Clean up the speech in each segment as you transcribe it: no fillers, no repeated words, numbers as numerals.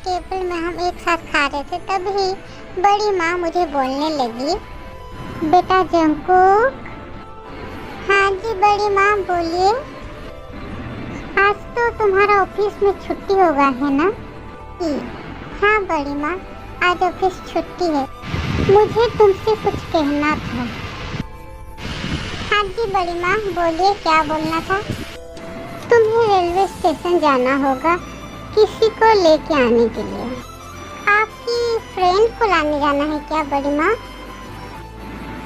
Table में हम एक साथ खा रहे थे, तभी बड़ी माँ मुझे बोलने लगी, बेटा जंकुक। हाँ जी बड़ी माँ बोलिए। आज तो तुम्हारा ऑफिस में छुट्टी होगा है ना? जी हाँ बड़ी माँ, आज ऑफिस छुट्टी है। मुझे तुमसे कुछ कहना था। हाँ जी बड़ी माँ बोलिए, क्या बोलना था? तुम्हें रेलवे स्टेशन जाना होगा किसी को लेके आने के लिए। आपकी फ्रेंड को लाने जाना है क्या बड़ी माँ?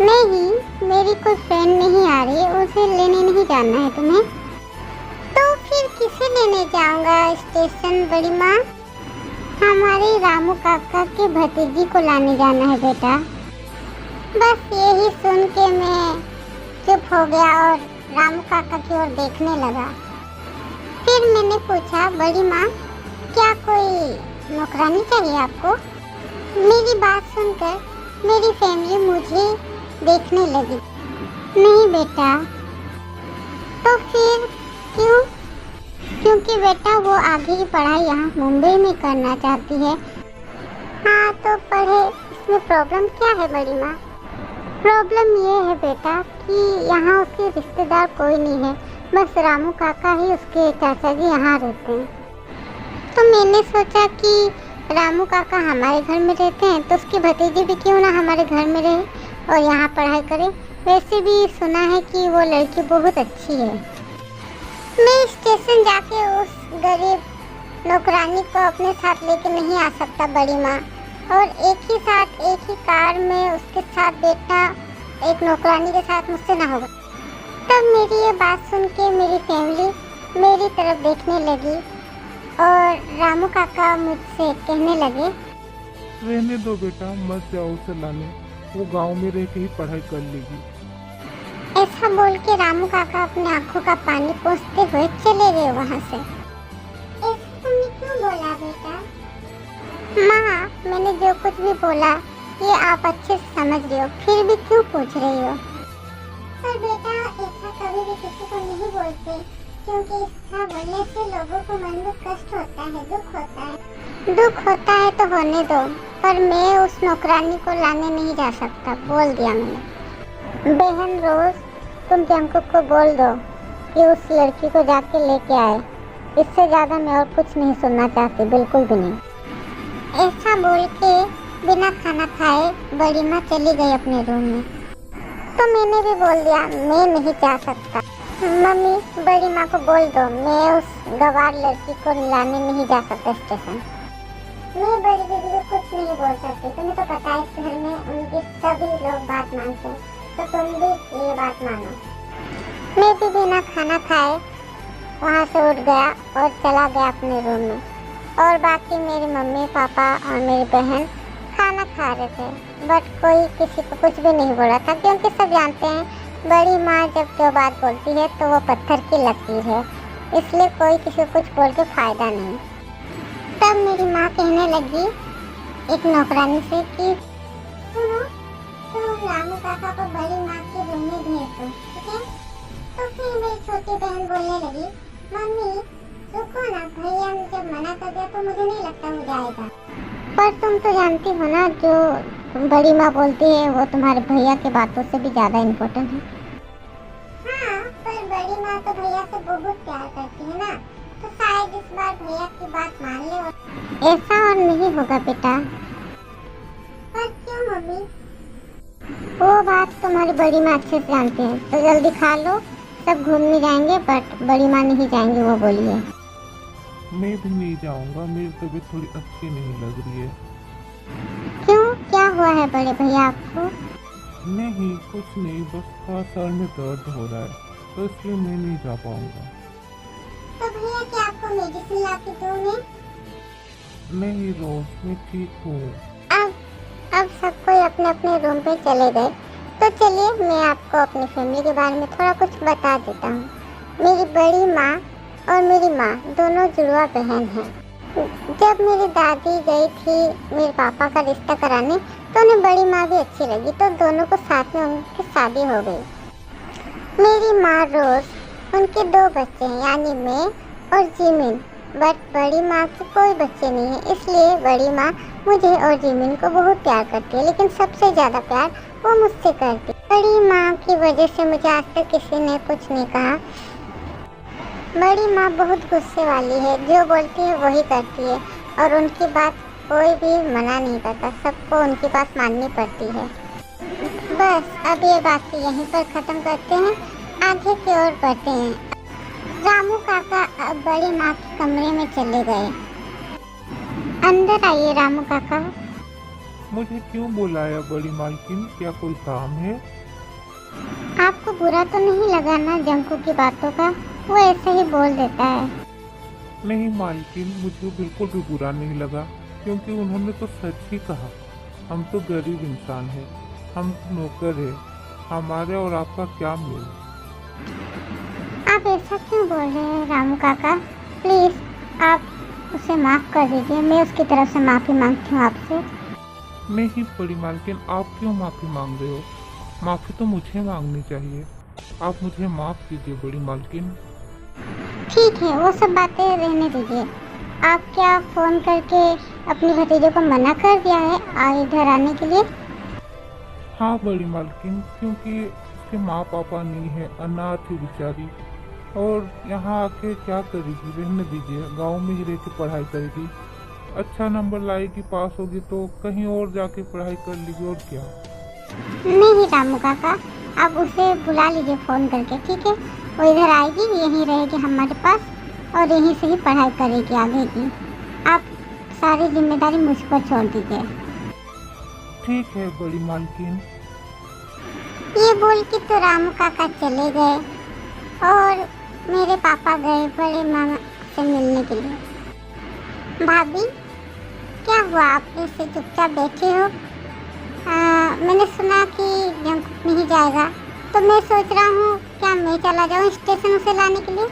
नहीं, मेरी कोई फ्रेंड नहीं आ रही, उसे लेने नहीं जाना है तुम्हें। तो फिर किसे लेने जाऊंगा स्टेशन बड़ी माँ? हमारे रामू काका के भतीजी को लाने जाना है बेटा। बस यही सुन के मैं चुप हो गया और रामू काका की ओर देखने लगा। फिर मैंने पूछा, बड़ी माँ क्या कोई नौकरानी चाहिए आपको? मेरी बात सुनकर मेरी फैमिली मुझे देखने लगी। नहीं बेटा। तो फिर क्यों? क्योंकि बेटा वो आगे की पढ़ाई यहाँ मुंबई में करना चाहती है। हाँ तो पढ़े, इसमें प्रॉब्लम क्या है बड़ी माँ? प्रॉब्लम ये है बेटा कि यहाँ उसके रिश्तेदार कोई नहीं है, बस रामू काका ही उसके चाचा जी यहाँ रहते हैं। तो मैंने सोचा कि रामू काका हमारे घर में रहते हैं तो उसकी भतीजी भी क्यों ना हमारे घर में रहे और यहाँ पढ़ाई करे। वैसे भी सुना है कि वो लड़की बहुत अच्छी है। मैं स्टेशन जाके उस गरीब नौकरानी को अपने साथ लेके नहीं आ सकता बड़ी माँ, और एक ही साथ एक ही कार में उसके साथ बैठना एक नौकरानी के साथ मुझसे ना होगा। तब मेरी ये बात सुन के मेरी फैमिली मेरी तरफ देखने लगी और रामू काका मुझसे कहने लगे, रहने दो बेटा, मत जाओ उसे लाने, वो गांव में रह के ही पढ़ाई कर लेगी। ऐसा बोल के रामू काका अपने आंखों का पानी पोंछते हुए चले गए वहाँ से। ऐसा तुमने क्यों बोला बेटा? माँ, मैंने जो कुछ भी बोला ये आप अच्छे से समझ रही हो, फिर भी क्यों पूछ रही हो? पर बेटा ऐसा कभी भी किसी को नहीं बोलते, क्योंकि ऐसा बोलने से लोगों को मन में कष्ट होता है, दुख होता है। दुख होता है तो होने दो, पर मैं उस नौकरानी को लाने नहीं जा सकता, बोल दिया मैंने। बहन रोज, तुम जंकुक को बोल दो कि उस लड़की को जाके लेके आए। इससे ज़्यादा मैं और कुछ नहीं सुनना चाहती, बिल्कुल भी नहीं। ऐसा बोल के बिना खाना खाए बड़ी माँ चली गई अपने रूम में। तो मैंने भी बोल दिया, मैं नहीं जा सकता। मम्मी, बड़ी माँ को बोल दो मैं उस गवार लड़की को लाने नहीं जा सकता स्टेशन। मैं बड़ी दीदी को कुछ नहीं बोल सकती, तुम्हें तो पता है इस घर में उनके सभी लोग बात मानते हैं, तो तुम भी ये बात मानो। मैं भी बिना खाना खाए वहाँ से उठ गया और चला गया अपने रूम में, और बाकी मेरी मम्मी पापा और मेरी बहन खाना खा रहे थे, बट कोई किसी को कुछ भी नहीं बोला था, क्योंकि सब जानते हैं बड़ी माँ जब जो बात बोलती है तो वो पत्थर की लकीर है, इसलिए कोई किसी को कुछ बोल के फ़ायदा नहीं। तब मेरी माँ कहने लगी एक नौकरानी से कि सुनो, तो रामू काका को बड़ी माँ के रूम में भेज दो, ठीक है? तो फिर मेरी छोटी बहन बोलने लगी, मम्मी रुको ना, भैया ने जब मना कर दिया तो मुझे नहीं लगता वो जाएगा। पर तुम तो जानती हो ना, जो बड़ी माँ बोलती है वो तुम्हारे भैया के बातों से भी ज़्यादा इम्पोर्टेंट है। हाँ, पर बड़ी माँ तो भैया से बहुत प्यार करती है ना, तो शायद इस बार भैया की बात मान ले। ऐसा और नहीं होगा बेटा। पर क्यों मम्मी? वो बात तुम्हारी बड़ी माँ अच्छे से जानती है, तो जल्दी खा लो, सब घूमने जाएंगे, बट बड़ी माँ नहीं जाएंगे, वो बोली है। मैं भी नहीं जाऊंगा, मेरी तबीयत थोड़ी अच्छी नहीं लग रही है। क्यों, क्या हुआ है बड़े भैया आपको? नहीं कुछ नहीं, बस थोड़ा सर में दर्द हो रहा है, तो इसलिए मैं नहीं जा पाऊंगा। तो भैया क्या आपको मेडिसिन ला के दूं मैं? नहीं रोज, मैं ठीक हूँ। अब सब कोई अपने अपने रूम पे चले गए, तो चलिए मैं आपको अपनी फैमिली के बारे में थोड़ा कुछ बता देता हूँ। मेरी बड़ी माँ और मेरी माँ दोनों जुड़वा बहन हैं। जब मेरी दादी गई थी मेरे पापा का रिश्ता कराने, तो उन्हें बड़ी माँ भी अच्छी लगी, तो दोनों को साथ में उनकी शादी हो गई। मेरी माँ रोज, उनके 2 बच्चे हैं, यानी मैं और जिमिन, बट बड़ी माँ के कोई बच्चे नहीं है, इसलिए बड़ी माँ मुझे और जिमिन को बहुत प्यार करती है, लेकिन सबसे ज़्यादा प्यार वो मुझसे करती है। बड़ी माँ की वजह से मुझे आज तक किसी ने कुछ नहीं कहा। बड़ी माँ बहुत गुस्से वाली है, जो बोलती है वही करती है और उनकी बात कोई भी मना नहीं करता, सबको उनकी बात माननी पड़ती है। बस अब ये बात यहीं पर ख़त्म करते हैं, आगे की ओर बढ़ते हैं। रामू काका अब बड़ी माँ के कमरे में चले गए। अंदर आइए रामू काका। मुझे क्यों बुलाया बड़ी मालकिन, क्या कोई काम है? आपको बुरा तो नहीं लगा ना जंकू की बातों का? वो ऐसे ही बोल देता है। नहीं मालकिन, मुझे बिल्कुल भी बुरा नहीं लगा, क्योंकि उन्होंने तो सच ही कहा। हम तो गरीब इंसान हैं, हम तो नौकर हैं, हमारे और आपका क्या मेल? आप ऐसा क्यों बोल रहे हैं रामू काका? प्लीज़ आप उसे माफ़ कर दीजिए, मैं उसकी तरफ से माफ़ी मांगती हूँ आपसे। नहीं बड़ी मालकिन, आप क्यों माफ़ी मांग रहे हो? माफ़ी तो मुझे मांगनी चाहिए। आप मुझे माफ़ कीजिए बड़ी मालकिन। ठीक है, वो सब बातें रहने दीजिए। आप क्या फ़ोन करके अपनी भतीजे को मना कर दिया है इधर आने के लिए? हाँ बड़ी मालकिन, क्योंकि उसके माँ पापा नहीं है, अनाथ है बेचारी, और यहाँ आके क्या करेगी? रहने दीजिए, गांव में ही रह के पढ़ाई करेगी। अच्छा नंबर लाएगी, पास होगी तो कहीं और जाके पढ़ाई कर लेगी, और क्या। नहीं रामू काका, आप उसे बुला लीजिए फ़ोन करके, ठीक है? वो इधर आएगी, यहीं रहेगी हमारे पास और यहीं से ही पढ़ाई करेगी आगे की। आप सारी जिम्मेदारी मुझ पर छोड़ दीजिए। ठीक है बड़ी मालकिन। ये बोल के तो रामू काका चले गए और मेरे पापा गए बड़े मामा से मिलने के लिए। भाभी, क्या हुआ? आप ऐसे चुपचाप बैठे हो? मैंने सुना कि जंकुक नहीं जाएगा, तो मैं सोच रहा हूँ क्या मैं चला जाऊँ स्टेशन उसे लाने के लिए?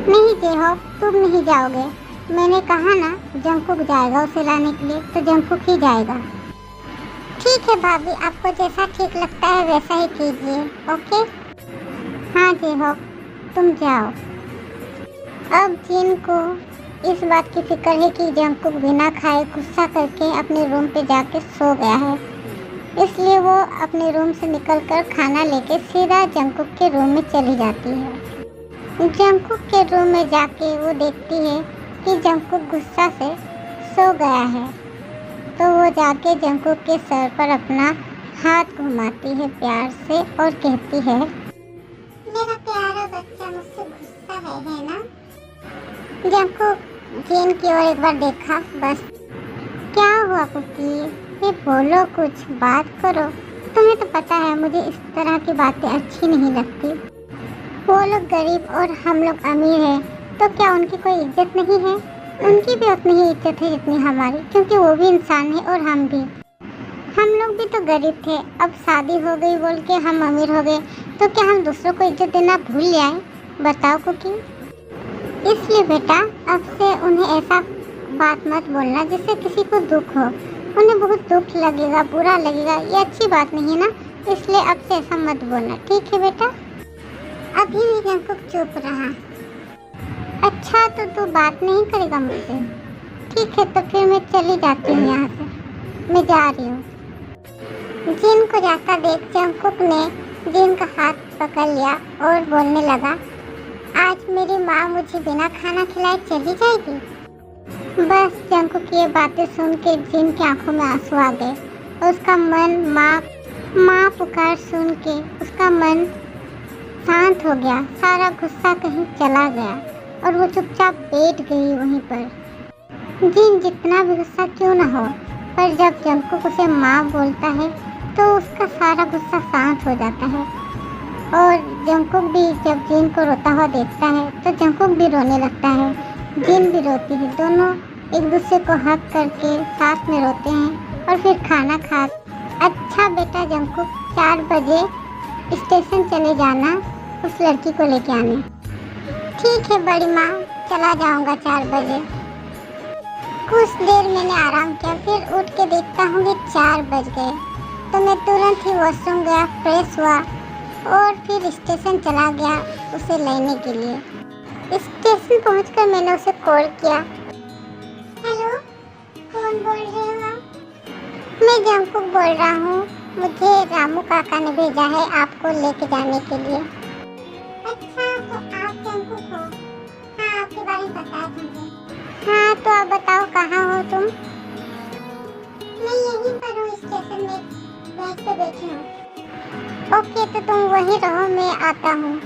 नहीं जेहो, तुम नहीं जाओगे। मैंने कहा ना जंकुक जाएगा उसे लाने के लिए, तो जंकुक ही जाएगा। ठीक है भाभी, आपको जैसा ठीक लगता है वैसा ही कीजिए, ओके? हाँ जेहो, तुम जाओ। अब जिन को इस बात की फिक्र है कि जंकुक बिना खाए गुस्सा करके अपने रूम पे जाके सो गया है, इसलिए वो अपने रूम से निकलकर खाना लेके सीधा जंकुक के रूम में चली जाती है। जंकुक के रूम में जाके वो देखती है कि जंकुक गुस्सा से सो गया है, तो वो जाके जंकुक के सर पर अपना हाथ घुमाती है प्यार से और कहती है, मेरा प्यारा बच्चा मुझसे गुस्सा है ना? जंकुक जिन की ओर एक बार देखा, बस। क्या हुआ कुकी? ये बोलो, कुछ बात करो। तुम्हें तो पता है मुझे इस तरह की बातें अच्छी नहीं लगती। वो लोग गरीब और हम लोग अमीर हैं, तो क्या उनकी कोई इज्जत नहीं है? उनकी भी उतनी ही इज्जत है जितनी हमारी, क्योंकि वो भी इंसान है और हम भी। हम लोग भी तो गरीब थे, अब शादी हो गई बोल के हम अमीर हो गए, तो क्या हम दूसरों को इज्जत देना भूल जाए? बताओ कुकी। इसलिए बेटा, अब से उन्हें ऐसा बात मत बोलना जिससे किसी को दुख हो। उन्हें बहुत दुख लगेगा, बुरा लगेगा, ये अच्छी बात नहीं है ना, इसलिए अब से ऐसा मत बोलना, ठीक है बेटा? अभी भी जंकुक चुप रहा। अच्छा, तो तू बात नहीं करेगा मुझसे? ठीक है, तो फिर मैं चली जाती हूँ यहाँ से, मैं जा रही हूँ। जिन को जाता देख जंकुक ने जिन का हाथ पकड़ लिया और बोलने लगा, आज मेरी माँ मुझे बिना खाना खिलाए चली जाएगी? बस जंकुक ये बातें सुन के जिन की आंखों में आंसू आ गए। उसका मन माँ पुकार सुन के उसका मन शांत हो गया, सारा गुस्सा कहीं चला गया और वो चुपचाप बैठ गई वहीं पर। जिन जितना भी गुस्सा क्यों ना हो, पर जब जंकुक उसे माँ बोलता है तो उसका सारा गुस्सा शांत हो जाता है। और जंकुक भी जब जिन को रोता हुआ देखता है तो जंकुक भी रोने लगता है, जिन भी रोती है। दोनों एक दूसरे को हक करके साथ में रोते हैं और फिर खाना खा। अच्छा बेटा जंकुक, 4 बजे स्टेशन चले जाना उस लड़की को लेके आने। ठीक है बड़ी माँ, चला जाऊँगा 4 बजे। कुछ देर मैंने आराम किया, फिर उठ के देखता हूँ कि 4 बज गए, तो मैं तुरंत ही वॉशरूम गया, फ्रेश हुआ और फिर स्टेशन चला गया उसे लेने के लिए। स्टेशन पहुंचकर मैंने उसे कॉल किया। हेलो, कौन बोल रहे हो आप? मैं जंकुक बोल रहा हूँ। मुझे रामू काका ने भेजा है आपको लेके जाने के लिए। अच्छा, तो आप जंकुक हो? हाँ, आपके बारे में पता है मुझे। हाँ, तो आप बताओ कहाँ हो तुम? मैं यहीं पर हूँ, स्टेशन में बेंच पे बैठी हूँ। ओके, तो तुम वहीं रहो, मैं आता हूँ।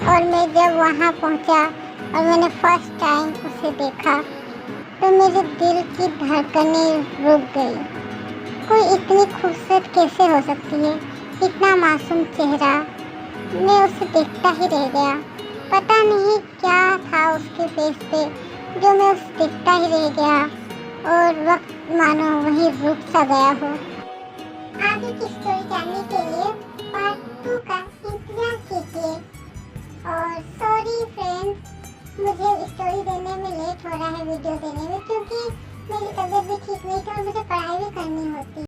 और मैं जब वहाँ पहुँचा और मैंने फर्स्ट टाइम उसे देखा तो मेरे दिल की धड़कनें रुक गई। कोई इतनी खूबसूरत कैसे हो सकती है? इतना मासूम चेहरा। मैं उसे देखता ही रह गया। पता नहीं क्या था उसके फेस पे जो मैं उसे देखता ही रह गया और वक्त मानो वहीं रुक सा गया हो। आगे की स्टोरी जानने के लिए पार्ट 2 का